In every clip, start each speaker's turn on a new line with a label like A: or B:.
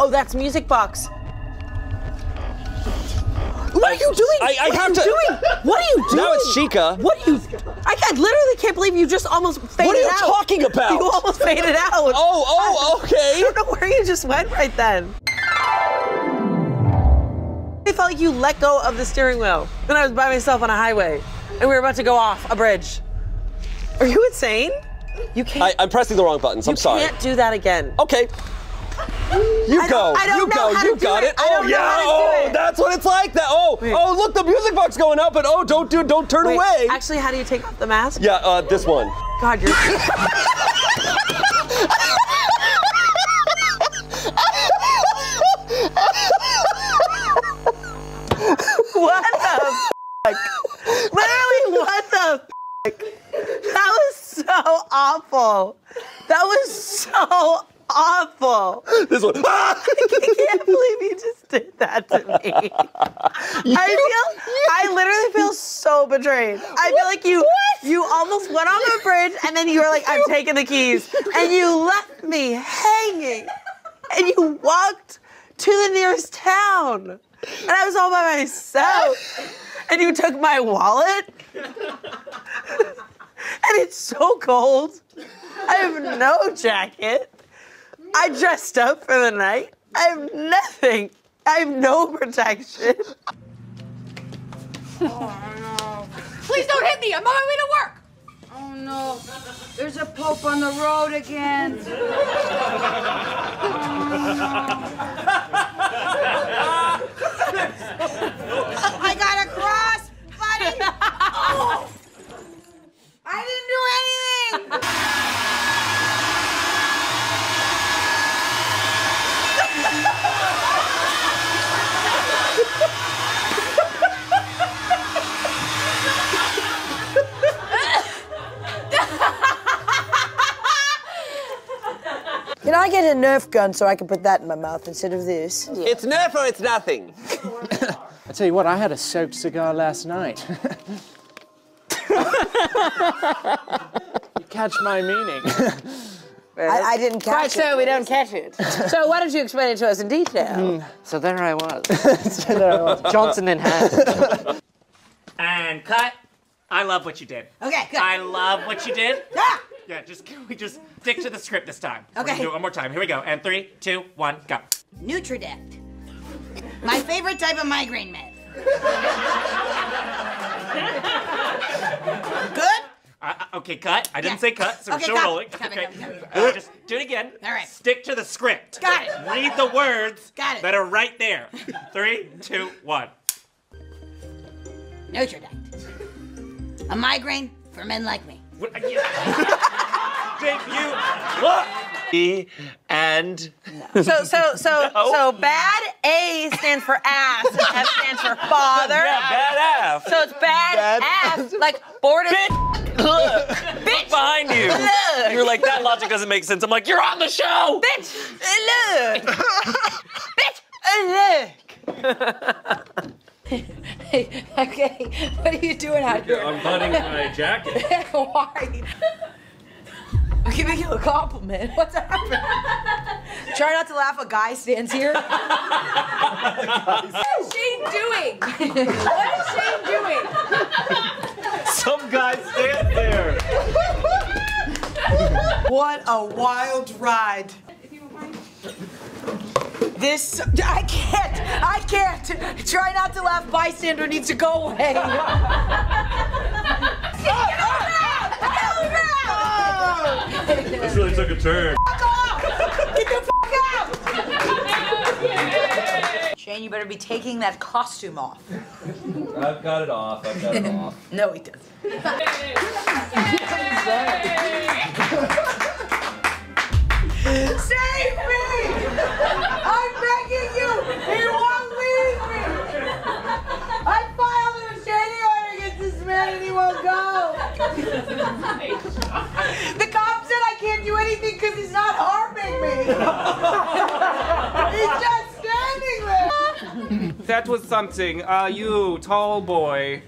A: Oh, that's music box. What are you doing?
B: I have to.
A: What are you doing?
B: Now it's Chica.
A: What are you? I literally can't believe you just almost faded out.
B: What are you talking about?
A: You almost faded out.
B: Oh, okay.
A: I don't know where you just went right then. I felt like you let go of the steering wheel. Then I was by myself on a highway, and we were about to go off a bridge. Are you insane? You can't.
B: I'm pressing the wrong buttons. I'm sorry.
A: You can't do that again.
B: Okay. You go. You got it. Oh yeah. Oh, that's what it's like. Oh, look, the music box going up, but don't turn away.
A: Actually, how do you take off the mask?
B: Yeah, this one.
A: God, you're. What the fuck? Literally, what the fuck? That was so awful. That was so awful.
B: This one.
A: I can't believe you just did that to me. I literally feel so betrayed. I feel like you almost went on a bridge and then you were like, I'm taking the keys. And you left me hanging. And you walked to the nearest town. And I was all by myself. And you took my wallet. And it's so cold. I have no jacket. I dressed up for the night. I have nothing. I have no protection.
C: Oh, no. Please don't hit me. I'm on my way to work. Oh, no. There's a pope on the road again. Oh, no. I got a cross, buddy. Oh. I didn't do anything.
D: Can I get a Nerf gun so I can put that in my mouth instead of this?
B: Yeah. It's Nerf or it's nothing.
E: I tell you what, I had a soaked cigar last night. You catch my meaning.
D: I didn't catch
A: Quite
D: it.
A: so we don't catch it. So why don't you explain it to us in detail?
F: So there I was. Johnson in hand.
G: And cut. I love what you did.
C: Okay, good.
G: I love what you did.
C: Ah!
G: Yeah, can we just stick to the script this time?
C: Okay.
G: We're gonna do it one more time. Here we go. And 3, 2, 1, go.
C: Nutridect. My favorite type of migraine med. Good?
G: Okay, cut. I didn't say cut, so we're
C: Okay,
G: still
C: cut.
G: rolling.
C: Cut.
G: Just do it again.
C: All right.
G: Stick to the script.
C: Got it.
G: Read the words
C: Got it.
G: that are right there. 3, 2, 1.
C: Nutridect. A migraine for men like me.
G: Dave, you look.
B: And
A: So bad A stands for ass, and F stands for father.
B: yeah, bad ass.
A: So it's bad ass, like bored of
B: Look,
A: bitch
B: behind you.
A: Look.
B: You're like, that logic doesn't make sense. I'm like, you're on the show.
A: bitch look. Bitch look.
C: Hey, okay, what are you doing out here?
H: I'm buttoning my jacket.
C: Why? I'm giving you a compliment. What's happening? Try not to laugh. A guy stands here. What is Shane doing? What is Shane doing?
H: Some guy stand there.
I: What a wild ride. This, I can't. Try not to laugh. Bystander needs to go away.
H: This really took a turn.
I: Get the fuck out!
C: Shane, you better be taking that costume off.
H: I've got it off.
C: No, he doesn't.
I: Save me! I'm begging you! He won't leave me! I filed a restraining order against this man and he won't go! The cop said I can't do anything because he's not harming me! He's just standing there!
J: That was something. You, tall boy.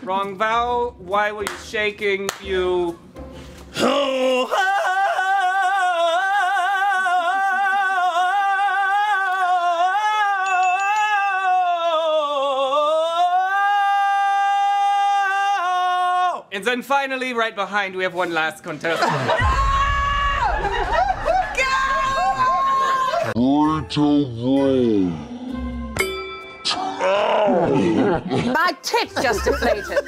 J: Wrong vowel. Why were you shaking? You. And then finally, right behind, we have one last contestant.
A: My tits just deflated.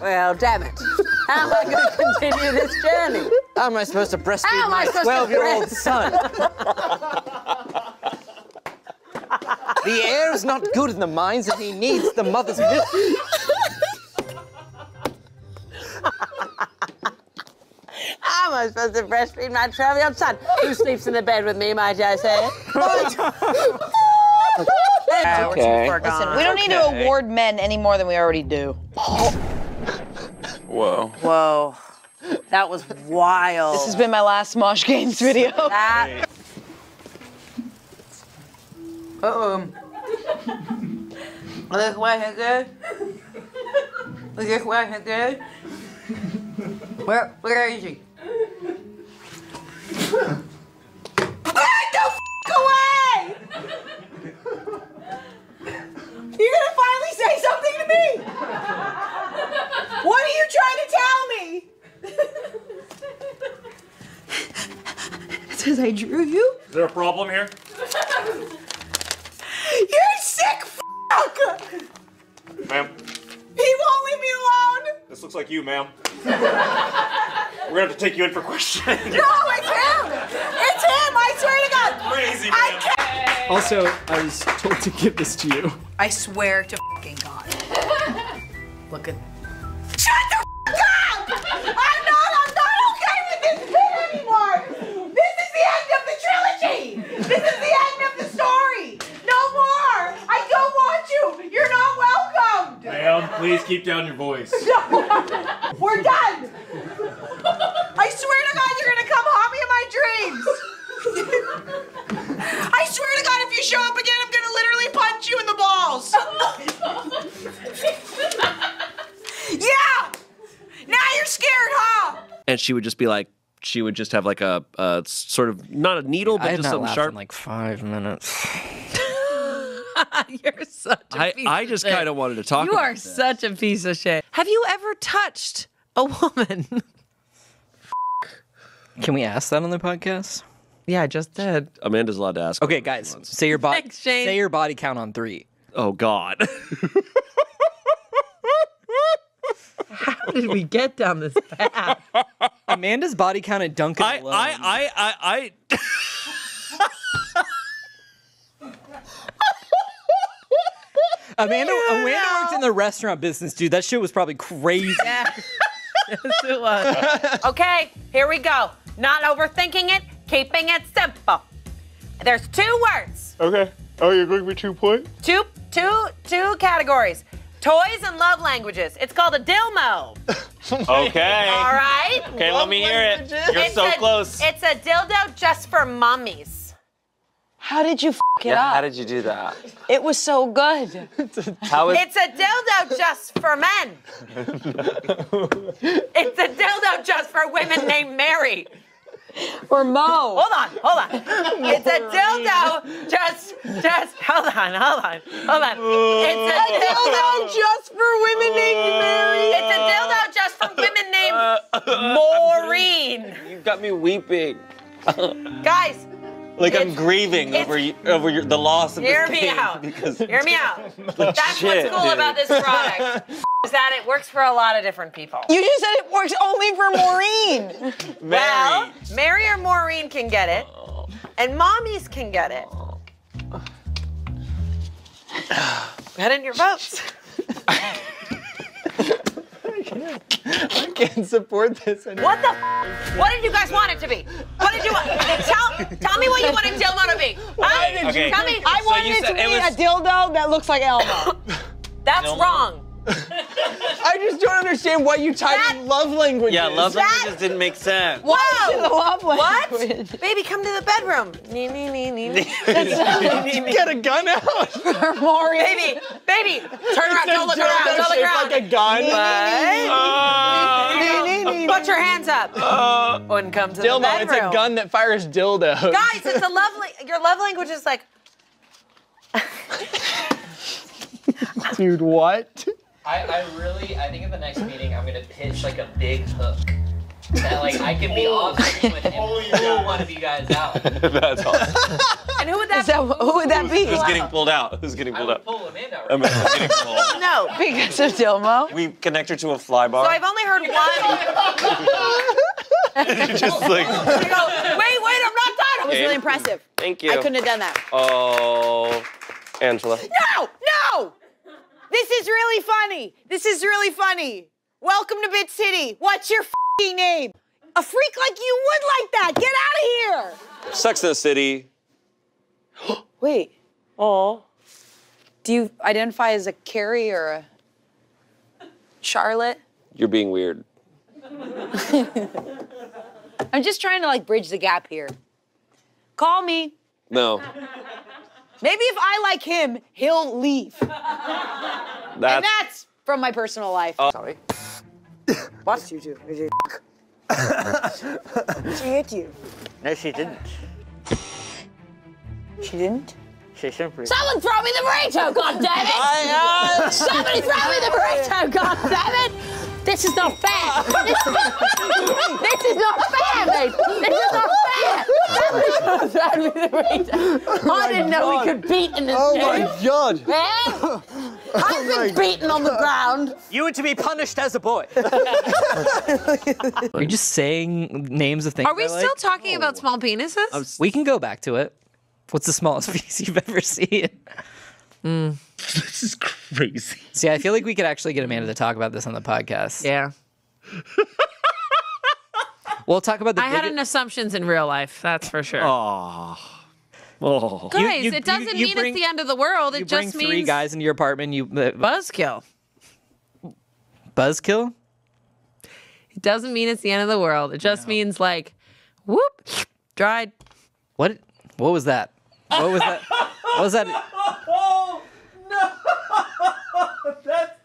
A: Well, damn it. How am I going to continue this journey?
F: How am I supposed to breastfeed my 12-year-old son? The air's not good in the mines and he needs the mother's milk.
A: How am I supposed to breastfeed my 12-year-old son who sleeps in the bed with me, might I say?
F: Okay.
C: Listen, we don't need to award men any more than we already do.
B: Whoa.
A: Whoa. That was wild.
C: This has been my last Smosh Games video.
A: That...
C: Look what I did. Look what I did. Where is he?
I: Get the f away! You're gonna finally say something to me? What are you trying to tell me? It says I drew you.
G: Is there a problem here?
I: You're sick fuck!
G: Ma'am,
I: He won't leave me alone!
G: this looks like you, ma'am. We're gonna have to take you in for questioning.
I: No, it's him! It's him! I swear to God!
G: Crazy,
I: I
G: man.
I: can't!
E: Also, I was told to give this to you.
C: I swear to fucking God. Look at.
I: Shut the f up! I'm not okay with this bit anymore! This is the end of the trilogy! This is the end of the story! No more! I don't want you! You're not welcomed!
H: Ma'am, please keep down your voice.
I: No! We're done! I swear to God you're gonna come haunt me in my dreams! I swear to God if you show up again I'm gonna literally punch you in the balls! Yeah! Now you're scared, huh?
B: And she would just be like, she would just have like a sort of, not a needle, but
F: I had
B: just
F: not
B: something
F: laughed
B: sharp.
F: in like 5 minutes.
A: You're such a piece
B: I
A: of
B: just
A: shit.
B: kind of wanted to talk
A: You
B: about
A: are
B: this.
A: such a piece of shit. Have you ever touched a woman?
F: Can we ask that on the podcast?
A: Yeah, I just did.
B: Amanda's allowed to ask.
F: Okay, guys, say your body.
A: Thanks, Shane.
F: Say your body count on 3.
B: Oh God.
A: How did we get down this path?
F: Amanda's body count at Dunkin' alone.
B: I
F: Amanda works in the restaurant business, dude. That shit was probably crazy.
A: Yes, it was. Okay, here we go. Not overthinking it, keeping it simple. There's 2 words.
B: Okay. Oh, you're going to be 2 points?
A: Two categories. Toys and love languages. It's called a dilmo.
H: Okay.
A: All right?
H: Okay, let me hear it. You're so close.
A: It's a dildo just for mummies.
C: How did you f it up?
H: How did you do that?
C: It was so good.
H: How is
A: It's a dildo just for men. It's a dildo just for women named Mary.
C: Or Mo.
A: Hold on. It's a dildo just, hold on. It's a dildo
C: just for women named Mary.
A: It's a dildo just for women named Maureen.
H: You've got me weeping.
A: Guys,
H: Like I'm grieving over the loss of
A: hear
H: this
A: me
H: game
A: out.
H: because
A: Hear me out. That's
H: shit,
A: what's cool
H: dude.
A: about this product is that it works for a lot of different people.
C: You just said it works only for Maureen.
A: Well, Mary or Maureen can get it, and mommies can get it. Get in your votes.
E: I can't support this anymore.
A: What the What did you guys want it to be? What did you want? Tell me what you wanted dildo to be. Huh?
H: Okay.
A: Tell me.
C: I wanted
H: you
C: it to
H: said
C: be
H: it was-
C: a dildo that looks like Elmo.
A: That's
H: Dildo?
A: wrong.
E: I just don't understand why you typed in love languages.
H: Yeah, love languages didn't make sense.
A: Whoa!
C: Love
A: What?
C: language.
A: Baby, come to the bedroom. Nee.
E: Get a gun out.
C: For Maureen.
A: Baby, turn around. Don't look around. Don't look around.
E: Like a gun.
A: Put your hands up. And come to the
E: Dildo,
A: bedroom.
E: it's a gun that fires dildos.
A: Guys, it's a lovely. Your love language is like.
E: Dude, what?
F: I think at the next meeting I'm gonna pitch like a big hook. That like I can be off screen with him, pull one of you guys out.
B: That's awesome.
C: And who would that be?
H: Who's getting pulled out? Who's getting pulled out?
F: I would pull Amanda out.
H: Amanda's getting pulled.
A: No.
C: Because of Dilmo?
H: We connect her to a fly bar.
A: So I've only heard one.
H: Just like.
A: I go, wait, I'm not done. It was really impressive.
H: Thank you.
A: I couldn't have done that.
H: Oh, Angela.
A: No! This is really funny. This is really funny. Welcome to Bit City. What's your f***ing name? A freak like you would like that. Get out of here.
B: Sex in the City.
C: Wait. Oh. Do you identify as a Carrie or a Charlotte?
B: You're being weird.
C: I'm just trying to like bridge the gap here. Call me.
B: No.
C: Maybe if I like him, he'll leave. And that's from my personal life.
F: Sorry.
D: What? You do. She hit you.
F: No, she didn't.
D: She didn't?
F: She simply.
C: Someone throw me the burrito, goddammit! Somebody throw me the burrito, goddammit! This is not fair! This is not fair, mate! This is not fair! Somebody throw me the burrito! I didn't know we could beat in this game.
B: Oh my God!
C: Man, I've been beaten on the ground.
F: You were to be punished as a boy.
K: Are you just saying names of things?
L: Are we still talking about small penises?
K: We can go back to it. What's the smallest piece you've ever seen?
H: This is crazy.
K: See, I feel like we could actually get Amanda to talk about this on the podcast.
L: Yeah.
K: We'll talk about the
L: I had an assumptions in real life, that's for sure.
H: Oh.
L: Guys, it doesn't mean it's the end of the world. It just
K: bring
L: means
K: 3 guys into your apartment. You
L: buzzkill.
K: Buzzkill?
L: It doesn't mean it's the end of the world. It just means like, whoop, dried.
K: What was that? What was that? What was that?
H: Oh, no!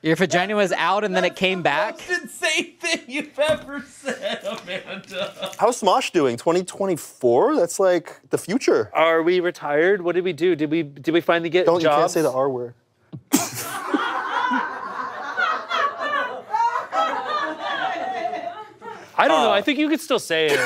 K: Your vagina was out and then it came back?
H: That's the most insane thing you've ever said, Amanda.
M: How's Smosh doing? 2024? That's like the future.
E: Are we retired? What did we do? Did we finally get jobs?
M: You can't say the R word.
E: I don't know. I think you could still say it.